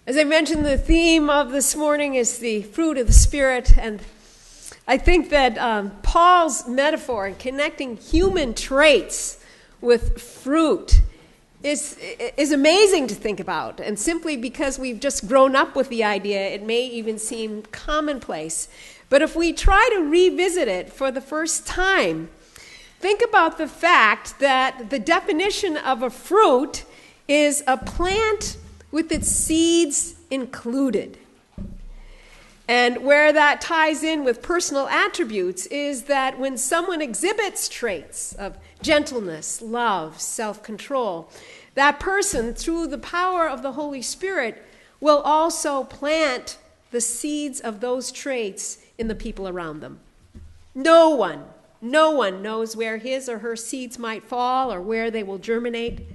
As I mentioned, the theme of this morning is the fruit of the Spirit, and I think that Paul's metaphor in connecting human traits with fruit is amazing to think about, and simply because we've just grown up with the idea, it may even seem commonplace. But if we try to revisit it for the first time, think about the fact that the definition of a fruit is a plant with its seeds included. And where that ties in with personal attributes is that when someone exhibits traits of gentleness, love, self-control, that person, through the power of the Holy Spirit, will also plant the seeds of those traits in the people around them. No one knows where his or her seeds might fall or where they will germinate.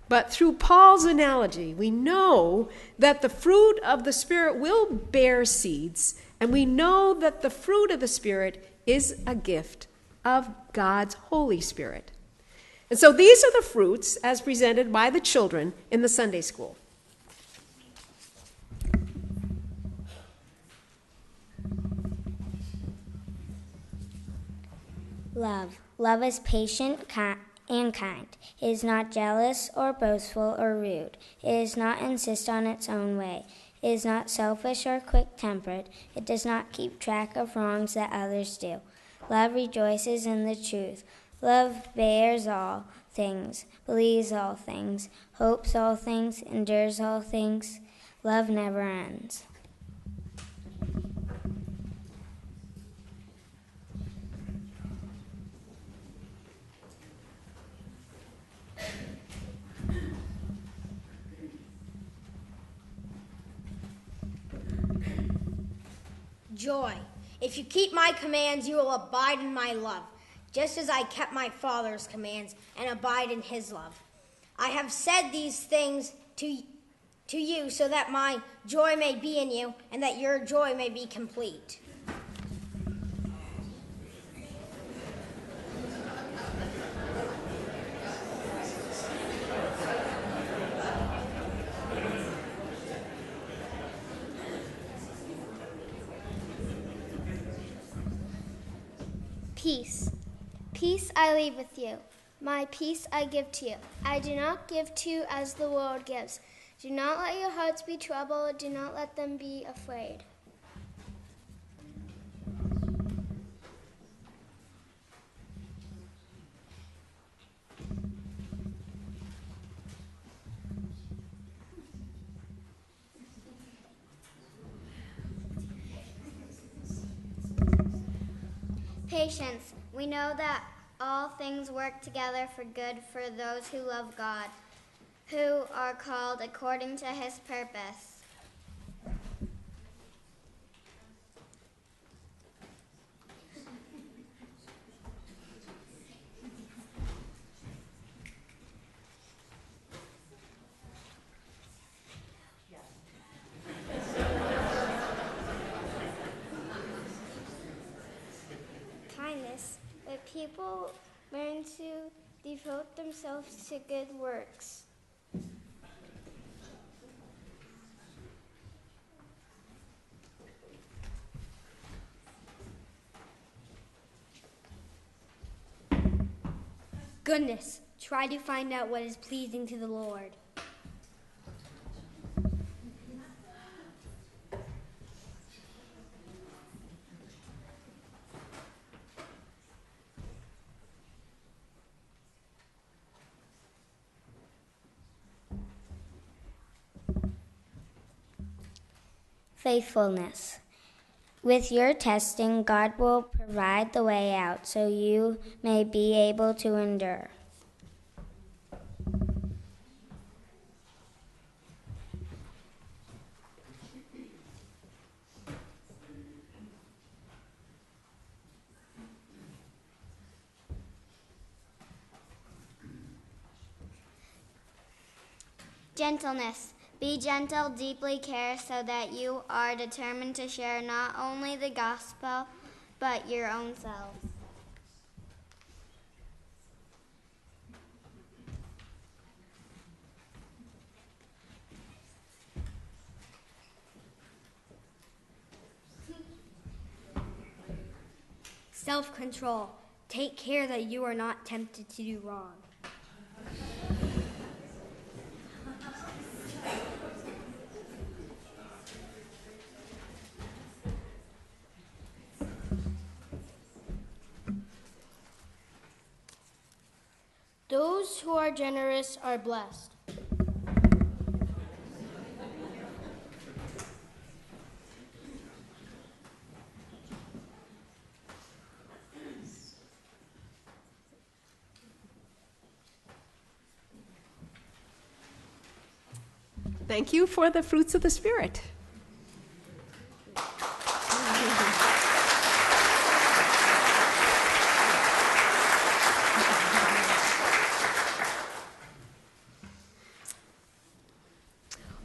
But through Paul's analogy, we know that the fruit of the Spirit will bear seeds, and we know that the fruit of the Spirit is a gift of God's Holy Spirit. And so these are the fruits as presented by the children in the Sunday school. Love. Love is patient and kind. It is not jealous or boastful or rude. It does not insist on its own way. It is not selfish or quick-tempered. It does not keep track of wrongs that others do. Love rejoices in the truth. Love bears all things, believes all things, hopes all things, endures all things. Love never ends. Joy. If you keep my commands, you will abide in my love, just as I kept my Father's commands and abide in his love. I have said these things to you so that my joy may be in you and that your joy may be complete. Peace. Peace I leave with you. My peace I give to you. I do not give to you as the world gives. Do not let your hearts be troubled. Do not let them be afraid. Patience. We know that all things work together for good for those who love God, who are called according to his purpose. Kindness. But people learn to devote themselves to good works. Goodness. Try to find out what is pleasing to the Lord. Faithfulness. With your testing, God will provide the way out so you may be able to endure. Gentleness. Be gentle, deeply care, so that you are determined to share not only the gospel, but your own selves. self-control. Take care that you are not tempted to do wrong. Those who are generous are blessed. Thank you for the fruits of the Spirit.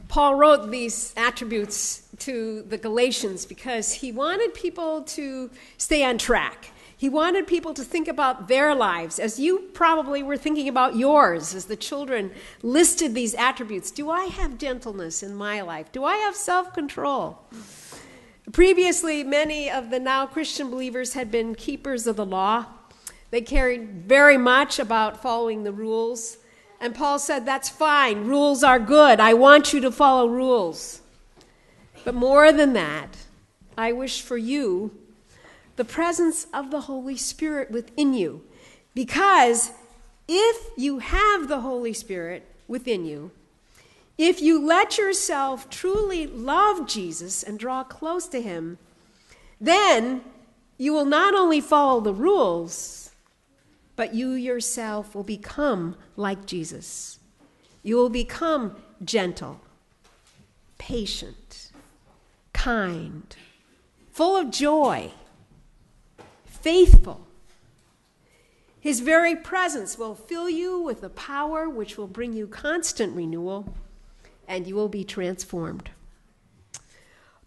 Paul wrote these attributes to the Galatians because he wanted people to stay on track. He wanted people to think about their lives, as you probably were thinking about yours, as the children listed these attributes. Do I have gentleness in my life? Do I have self-control? Previously, many of the now Christian believers had been keepers of the law. They cared very much about following the rules. And Paul said, that's fine. Rules are good. I want you to follow rules. But more than that, I wish for you the presence of the Holy Spirit within you. Because if you have the Holy Spirit within you, if you let yourself truly love Jesus and draw close to him, then you will not only follow the rules, but you yourself will become like Jesus. You will become gentle, patient, kind, full of joy, faithful. His very presence will fill you with a power which will bring you constant renewal, and you will be transformed.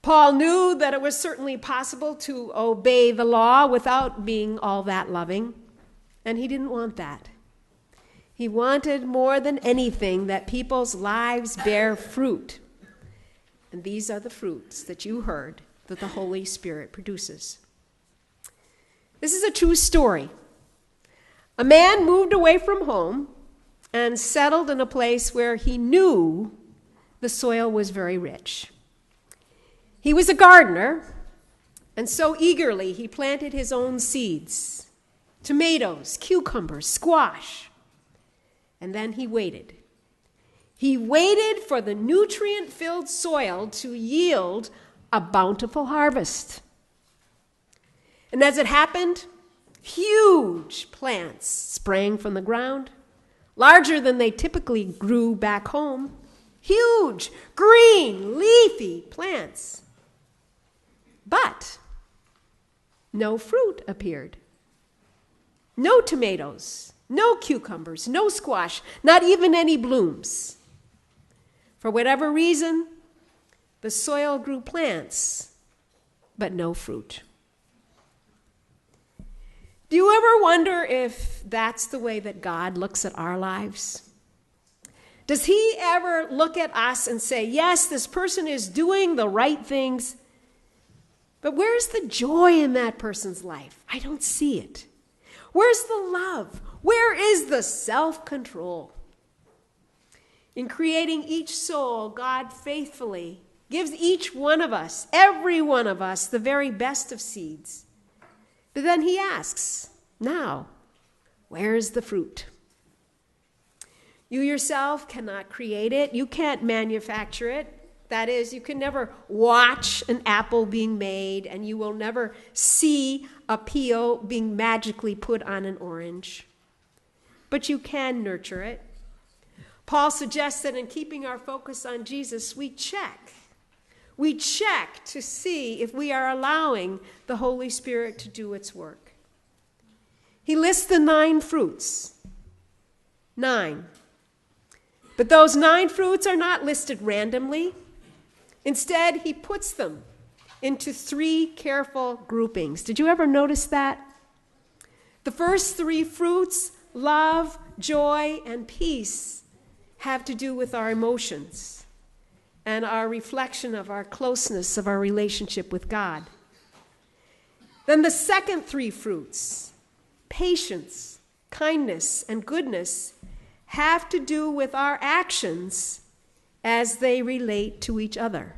Paul knew that it was certainly possible to obey the law without being all that loving, and he didn't want that. He wanted more than anything that people's lives bear fruit. And these are the fruits that you heard that the Holy Spirit produces. This is a true story. A man moved away from home and settled in a place where he knew the soil was very rich. He was a gardener, and so eagerly he planted his own seeds. Tomatoes, cucumbers, squash. And then he waited. He waited for the nutrient-filled soil to yield a bountiful harvest. And as it happened, huge plants sprang from the ground, larger than they typically grew back home. Huge, green, leafy plants. But no fruit appeared. No tomatoes, no cucumbers, no squash, not even any blooms. For whatever reason, the soil grew plants, but no fruit. Do you ever wonder if that's the way that God looks at our lives? Does he ever look at us and say, yes, this person is doing the right things, but where's the joy in that person's life? I don't see it. Where's the love? Where is the self-control? In creating each soul, God faithfully gives each one of us, every one of us, the very best of seeds. But then he asks, now, where is the fruit? You yourself cannot create it. You can't manufacture it. That is, you can never watch an apple being made, and you will never see a peel being magically put on an orange. But you can nurture it. Paul suggests that in keeping our focus on Jesus, we check. We check to see if we are allowing the Holy Spirit to do its work. He lists the 9 fruits. 9. But those 9 fruits are not listed randomly. Instead, he puts them into 3 careful groupings. Did you ever notice that? The first 3 fruits, love, joy, and peace, have to do with our emotions and our reflection of our closeness of our relationship with God. Then the second three fruits, patience, kindness, and goodness, have to do with our actions as they relate to each other.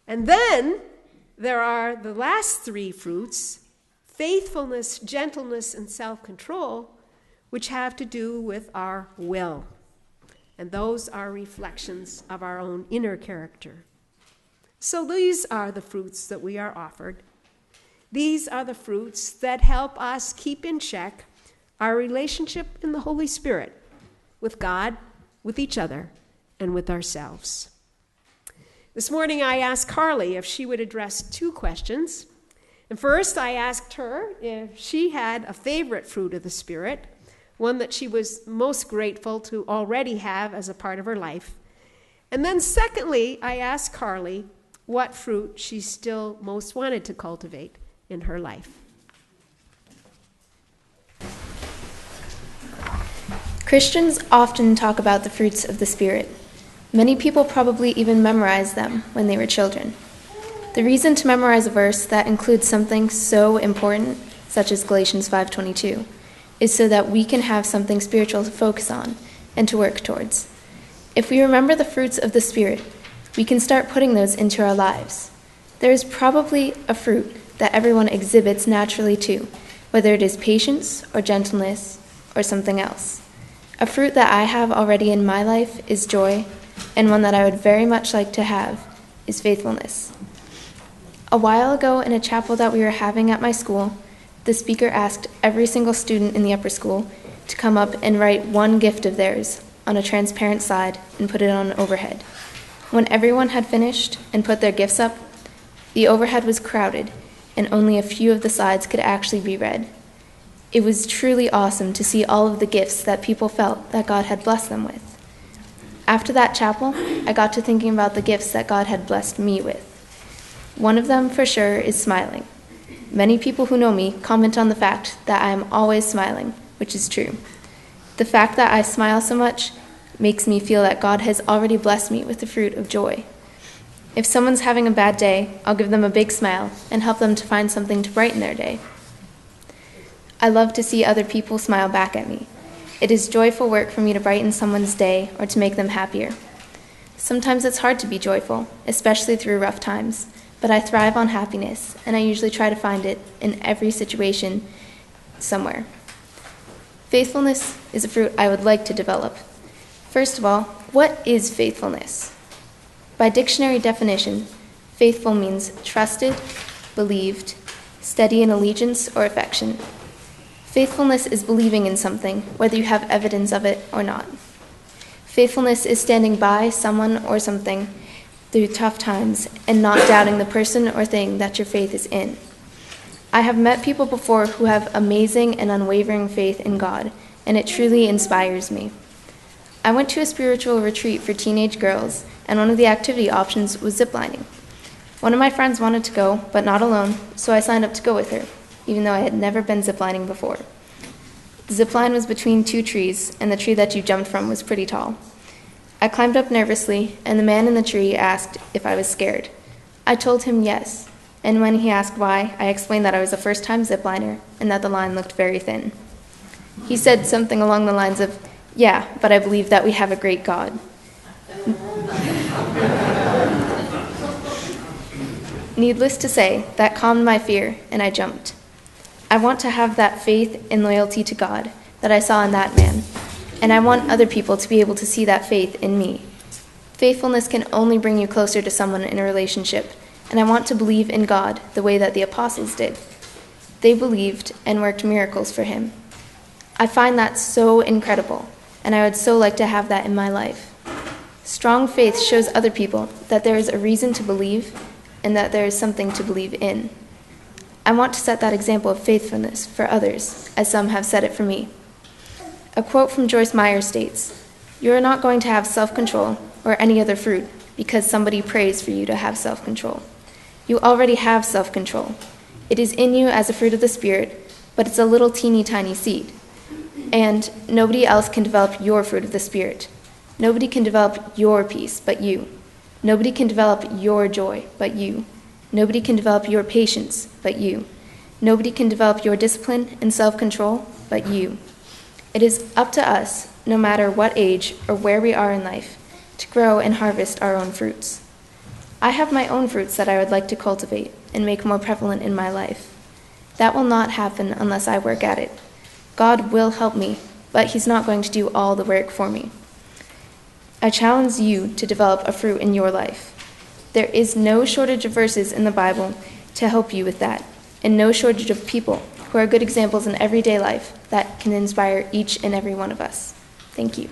And then there are the last three fruits, faithfulness, gentleness, and self-control, which have to do with our will. And those are reflections of our own inner character. So these are the fruits that we are offered. These are the fruits that help us keep in check our relationship in the Holy Spirit with God, with each other, and with ourselves. This morning I asked Carly if she would address two questions. And first I asked her if she had a favorite fruit of the Spirit, one that she was most grateful to already have as a part of her life. And then secondly, I asked Carly what fruit she still most wanted to cultivate in her life. Christians often talk about the fruits of the Spirit. Many people probably even memorize them when they were children. The reason to memorize a verse that includes something so important, such as Galatians 5:22, is so that we can have something spiritual to focus on and to work towards. If we remember the fruits of the Spirit, we can start putting those into our lives. There is probably a fruit that everyone exhibits naturally too, whether it is patience or gentleness or something else. A fruit that I have already in my life is joy, and one that I would very much like to have is faithfulness. A while ago in a chapel that we were having at my school, the speaker asked every single student in the upper school to come up and write one gift of theirs on a transparent slide and put it on an overhead. When everyone had finished and put their gifts up, the overhead was crowded, and only a few of the slides could actually be read. It was truly awesome to see all of the gifts that people felt that God had blessed them with. After that chapel, I got to thinking about the gifts that God had blessed me with. One of them, for sure, is smiling. Many people who know me comment on the fact that I am always smiling, which is true. The fact that I smile so much makes me feel that God has already blessed me with the fruit of joy. If someone's having a bad day, I'll give them a big smile and help them to find something to brighten their day. I love to see other people smile back at me. It is joyful work for me to brighten someone's day or to make them happier. Sometimes it's hard to be joyful, especially through rough times, but I thrive on happiness, and I usually try to find it in every situation somewhere. Faithfulness is a fruit I would like to develop. First of all, what is faithfulness? By dictionary definition, faithful means trusted, believed, steady in allegiance or affection. Faithfulness is believing in something, whether you have evidence of it or not. Faithfulness is standing by someone or something through tough times and not doubting the person or thing that your faith is in. I have met people before who have amazing and unwavering faith in God, and it truly inspires me. I went to a spiritual retreat for teenage girls, and one of the activity options was ziplining. One of my friends wanted to go, but not alone, so I signed up to go with her, even though I had never been ziplining before. The zipline was between two trees, and the tree that you jumped from was pretty tall. I climbed up nervously, and the man in the tree asked if I was scared. I told him yes, and when he asked why, I explained that I was a first-time zipliner and that the line looked very thin. He said something along the lines of, "Yeah, but I believe that we have a great God." Needless to say, that calmed my fear, and I jumped. I want to have that faith and loyalty to God that I saw in that man, and I want other people to be able to see that faith in me. Faithfulness can only bring you closer to someone in a relationship, and I want to believe in God the way that the apostles did. They believed and worked miracles for him. I find that so incredible, and I would so like to have that in my life. Strong faith shows other people that there is a reason to believe and that there is something to believe in. I want to set that example of faithfulness for others, as some have said it for me. A quote from Joyce Meyer states, "You are not going to have self-control or any other fruit because somebody prays for you to have self-control. You already have self-control. It is in you as a fruit of the Spirit, but it's a little teeny tiny seed. And nobody else can develop your fruit of the Spirit. Nobody can develop your peace but you. Nobody can develop your joy but you. Nobody can develop your patience but you. Nobody can develop your discipline and self-control but you. It is up to us, no matter what age or where we are in life, to grow and harvest our own fruits. I have my own fruits that I would like to cultivate and make more prevalent in my life. That will not happen unless I work at it. God will help me, but He's not going to do all the work for me. I challenge you to develop a fruit in your life. There is no shortage of verses in the Bible to help you with that, and no shortage of people who are good examples in everyday life that can inspire each and every one of us. Thank you.